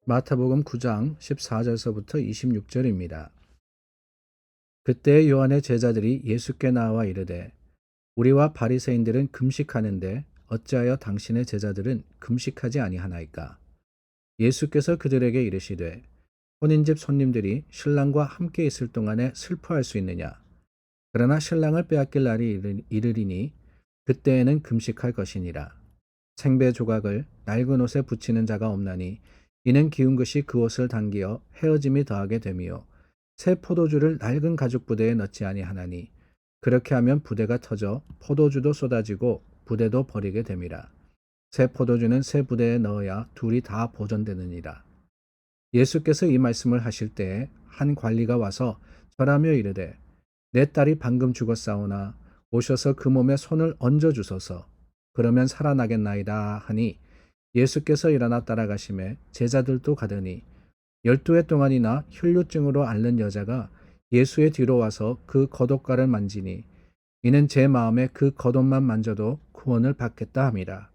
마태복음 9장 14절서부터 26절입니다. 그때 요한의 제자들이 예수께 나와 이르되 우리와 바리새인들은 금식하는데 어찌하여 당신의 제자들은 금식하지 아니하나이까? 예수께서 그들에게 이르시되 혼인집 손님들이 신랑과 함께 있을 동안에 슬퍼할 수 있느냐? 그러나 신랑을 빼앗길 날이 이르리니 그때에는 금식할 것이니라. 생배 조각을 낡은 옷에 붙이는 자가 없나니 이는 기운 것이 그 옷을 당기어 헤어짐이 더하게 됨이요 새 포도주를 낡은 가죽 부대에 넣지 아니하나니 그렇게 하면 부대가 터져 포도주도 쏟아지고 부대도 버리게 됨이라. 새 포도주는 새 부대에 넣어야 둘이 다 보존되느니라. 예수께서 이 말씀을 하실 때에 한 관리가 와서 절하며 이르되 내 딸이 방금 죽었사오나 오셔서 그 몸에 손을 얹어 주소서. 그러면 살아나겠나이다 하니 예수께서 일어나 따라가심에 제자들도 가더니 12해 동안이나 혈루증으로 앓는 여자가 예수의 뒤로 와서 그 겉옷가를 만지니 이는 제 마음에 그 겉옷만 만져도 구원을 받겠다 함이라.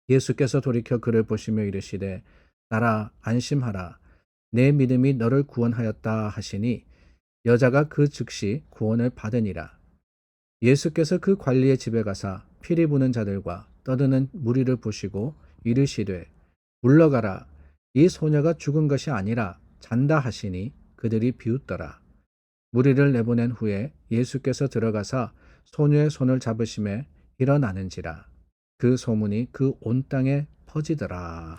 예수께서 돌이켜 그를 보시며 이르시되 딸아 안심하라 내 믿음이 너를 구원하였다 하시니 여자가 그 즉시 구원을 받으니라. 예수께서 그 관리의 집에 가사 피리 부는 자들과 떠드는 무리를 보시고 이르시되 물러가라 이 소녀가 죽은 것이 아니라 잔다 하시니 그들이 비웃더라. 무리를 내보낸 후에 예수께서 들어가사 소녀의 손을 잡으심에 일어나는지라. 그 소문이 그 온 땅에 퍼지더라.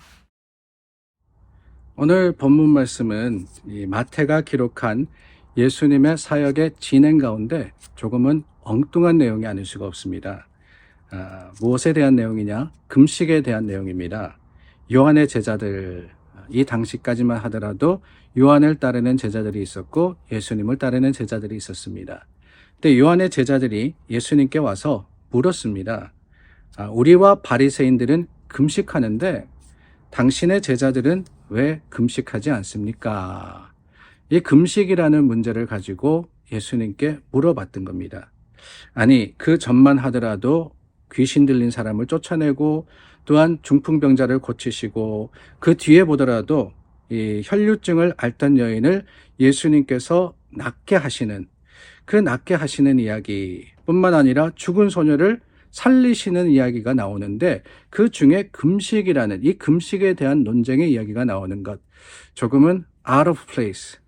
오늘 본문 말씀은 이 마태가 기록한 예수님의 사역의 진행 가운데 조금은 엉뚱한 내용이 아닐 수가 없습니다. 무엇에 대한 내용이냐? 금식에 대한 내용입니다. 요한의 제자들, 이 당시까지만 하더라도 요한을 따르는 제자들이 있었고 예수님을 따르는 제자들이 있었습니다. 근데 요한의 제자들이 예수님께 와서 물었습니다. 우리와 바리새인들은 금식하는데 당신의 제자들은 왜 금식하지 않습니까? 이 금식이라는 문제를 가지고 예수님께 물어봤던 겁니다. 아니, 그 전만 하더라도 귀신 들린 사람을 쫓아내고 또한 중풍병자를 고치시고 그 뒤에 보더라도 이 혈류증을 앓던 여인을 예수님께서 낫게 하시는 그 낫게 하시는 이야기뿐만 아니라 죽은 소녀를 살리시는 이야기가 나오는데 그 중에 금식이라는 이 금식에 대한 논쟁의 이야기가 나오는 것 조금은 out of place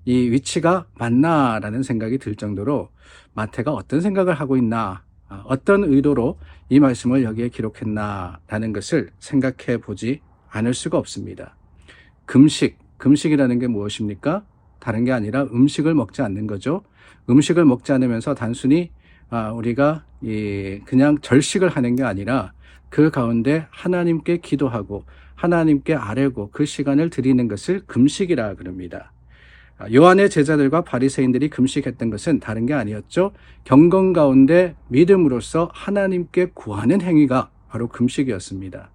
이 위치가 맞나라는 생각이 들 정도로 마태가 어떤 생각을 하고 있나 어떤 의도로 이 말씀을 여기에 기록했나라는 것을 생각해 보지 않을 수가 없습니다. 금식이라는 게 무엇입니까? 다른 게 아니라 음식을 먹지 않는 거죠. 음식을 먹지 않으면서 단순히 우리가 그냥 절식을 하는 게 아니라 그 가운데 하나님께 기도하고 하나님께 아뢰고 그 시간을 드리는 것을 금식이라 그럽니다. 요한의 제자들과 바리새인들이 금식했던 것은 다른 게 아니었죠. 경건 가운데 믿음으로써 하나님께 구하는 행위가 바로 금식이었습니다.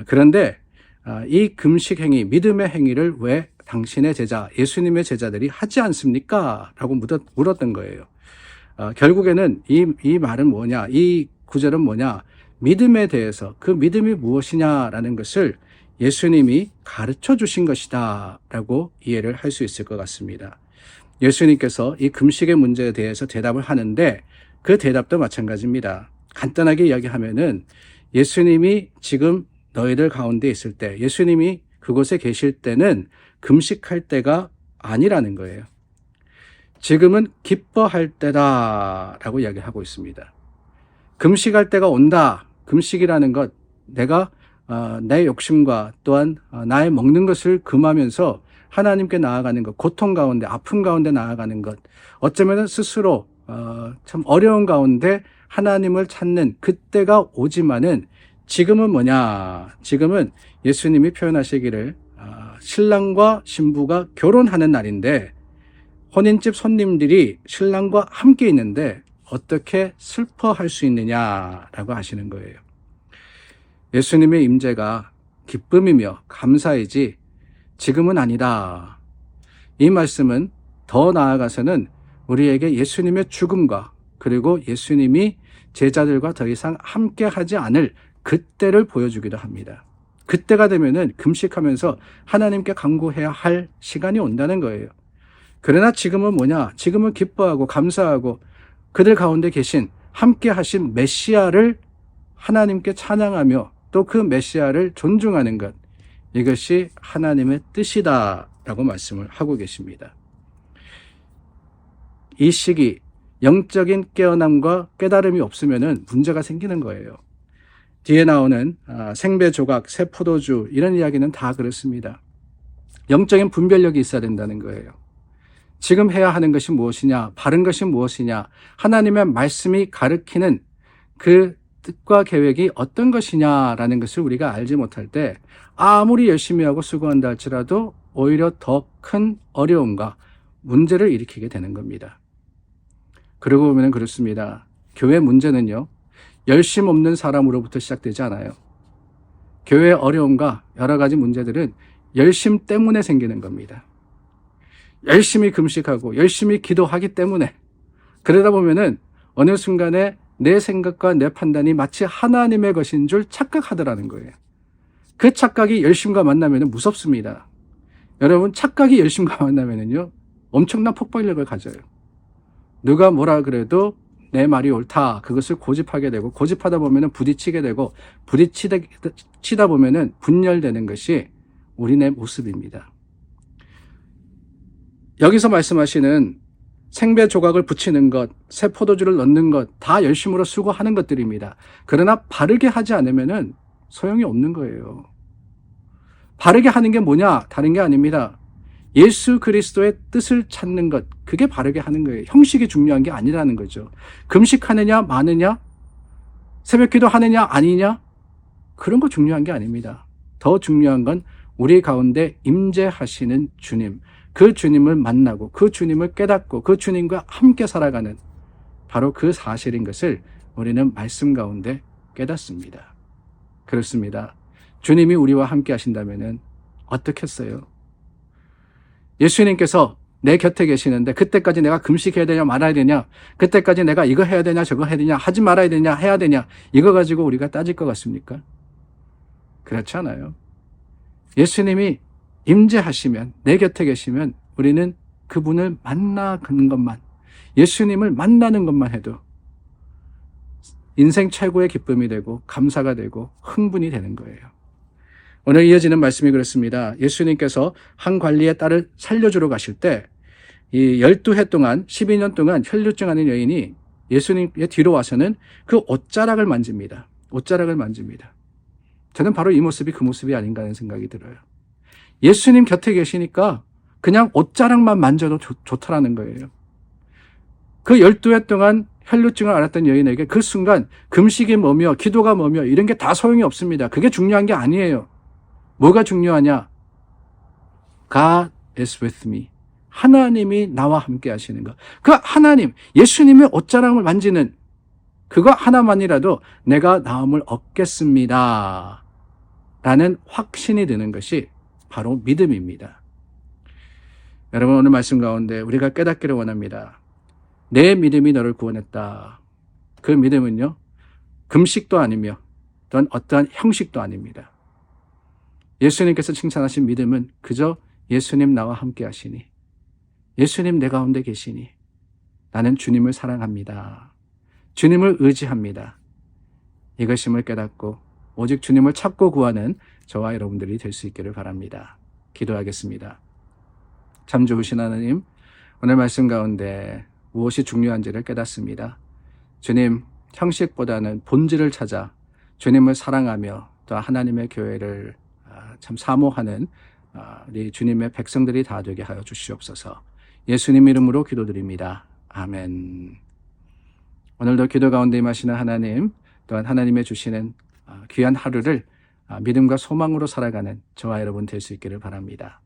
그런데 이 금식 행위, 믿음의 행위를 왜 당신의 제자, 예수님의 제자들이 하지 않습니까? 라고 물었던 거예요. 결국에는 이 말은 뭐냐, 이 구절은 뭐냐, 믿음에 대해서 그 믿음이 무엇이냐라는 것을 예수님이 가르쳐 주신 것이다 라고 이해를 할 수 있을 것 같습니다. 예수님께서 이 금식의 문제에 대해서 대답을 하는데 그 대답도 마찬가지입니다. 간단하게 이야기하면은 예수님이 지금 너희들 가운데 있을 때, 예수님이 그곳에 계실 때는 금식할 때가 아니라는 거예요. 지금은 기뻐할 때다라고 이야기하고 있습니다. 금식할 때가 온다. 금식이라는 것, 내가 내 욕심과 또한 나의 먹는 것을 금하면서 하나님께 나아가는 것, 고통 가운데, 아픔 가운데 나아가는 것, 어쩌면 스스로 참 어려운 가운데 하나님을 찾는 그때가 오지만은 지금은 뭐냐? 지금은 예수님이 표현하시기를 신랑과 신부가 결혼하는 날인데 혼인집 손님들이 신랑과 함께 있는데 어떻게 슬퍼할 수 있느냐라고 하시는 거예요. 예수님의 임재가 기쁨이며 감사이지 지금은 아니다. 이 말씀은 더 나아가서는 우리에게 예수님의 죽음과 그리고 예수님이 제자들과 더 이상 함께 하지 않을 그때를 보여주기도 합니다. 그때가 되면은 금식하면서 하나님께 간구해야 할 시간이 온다는 거예요. 그러나 지금은 뭐냐? 지금은 기뻐하고 감사하고 그들 가운데 계신 함께 하신 메시아를 하나님께 찬양하며 또 그 메시아를 존중하는 것, 이것이 하나님의 뜻이다라고 말씀을 하고 계십니다. 이 시기 영적인 깨어남과 깨달음이 없으면 문제가 생기는 거예요. 뒤에 나오는 생배 조각, 새 포도주 이런 이야기는 다 그렇습니다. 영적인 분별력이 있어야 된다는 거예요. 지금 해야 하는 것이 무엇이냐, 바른 것이 무엇이냐, 하나님의 말씀이 가르치는 그 뜻과 계획이 어떤 것이냐라는 것을 우리가 알지 못할 때 아무리 열심히 하고 수고한다 할지라도 오히려 더 큰 어려움과 문제를 일으키게 되는 겁니다. 그러고 보면 그렇습니다. 교회 문제는요, 열심 없는 사람으로부터 시작되지 않아요. 교회의 어려움과 여러 가지 문제들은 열심 때문에 생기는 겁니다. 열심히 금식하고 열심히 기도하기 때문에, 그러다 보면은 어느 순간에 내 생각과 내 판단이 마치 하나님의 것인 줄 착각하더라는 거예요. 그 착각이 열심과 만나면 무섭습니다. 여러분, 착각이 열심과 만나면요 엄청난 폭발력을 가져요. 누가 뭐라 그래도 내 말이 옳다, 그것을 고집하게 되고, 고집하다 보면은 부딪히게 되고, 부딪히다 보면은 분열되는 것이 우리네 모습입니다. 여기서 말씀하시는 생배 조각을 붙이는 것, 새 포도주를 넣는 것, 다 열심으로 수고하는 것들입니다. 그러나 바르게 하지 않으면은 소용이 없는 거예요. 바르게 하는 게 뭐냐? 다른 게 아닙니다. 예수 그리스도의 뜻을 찾는 것, 그게 바르게 하는 거예요. 형식이 중요한 게 아니라는 거죠. 금식하느냐 마느냐, 새벽기도 하느냐 아니냐, 그런 거 중요한 게 아닙니다. 더 중요한 건 우리 가운데 임재하시는 주님, 그 주님을 만나고 그 주님을 깨닫고 그 주님과 함께 살아가는 바로 그 사실인 것을 우리는 말씀 가운데 깨닫습니다. 그렇습니다. 주님이 우리와 함께 하신다면 어떻겠어요? 예수님께서 내 곁에 계시는데 그때까지 내가 금식해야 되냐 말아야 되냐, 그때까지 내가 이거 해야 되냐 저거 해야 되냐, 하지 말아야 되냐 해야 되냐, 이거 가지고 우리가 따질 것 같습니까? 그렇지 않아요. 예수님이 임재하시면, 내 곁에 계시면 우리는 그분을 만나는 것만, 예수님을 만나는 것만 해도 인생 최고의 기쁨이 되고 감사가 되고 흥분이 되는 거예요. 오늘 이어지는 말씀이 그렇습니다. 예수님께서 한 관리의 딸을 살려주러 가실 때 이 12해 동안, 12년 동안 혈루증하는 여인이 예수님의 뒤로 와서는 그 옷자락을 만집니다. 옷자락을 만집니다. 저는 바로 이 모습이 그 모습이 아닌가 하는 생각이 들어요. 예수님 곁에 계시니까 그냥 옷자락만 만져도 좋다라는 거예요. 그 12해 동안 혈루증을 앓았던 여인에게 그 순간 금식이 뭐며 기도가 뭐며 이런 게 다 소용이 없습니다. 그게 중요한 게 아니에요. 뭐가 중요하냐? God is with me. 하나님이 나와 함께 하시는 것. 그 하나님, 예수님의 옷자락을 만지는 그거 하나만이라도 내가 나음을 얻겠습니다. 라는 확신이 드는 것이 바로 믿음입니다. 여러분, 오늘 말씀 가운데 우리가 깨닫기를 원합니다. 내 믿음이 너를 구원했다. 그 믿음은요, 금식도 아니며 또한 어떠한 형식도 아닙니다. 예수님께서 칭찬하신 믿음은 그저 예수님 나와 함께 하시니, 예수님 내 가운데 계시니, 나는 주님을 사랑합니다. 주님을 의지합니다. 이것임을 깨닫고 오직 주님을 찾고 구하는 저와 여러분들이 될 수 있기를 바랍니다. 기도하겠습니다. 참 좋으신 하나님, 오늘 말씀 가운데 무엇이 중요한지를 깨닫습니다. 주님, 형식보다는 본질을 찾아 주님을 사랑하며 또 하나님의 교회를 참 사모하는 우리 주님의 백성들이 다 되게 하여 주시옵소서. 예수님 이름으로 기도드립니다. 아멘. 오늘도 기도 가운데 임하시는 하나님, 또한 하나님의 주시는 귀한 하루를 믿음과 소망으로 살아가는 저와 여러분 될 수 있기를 바랍니다.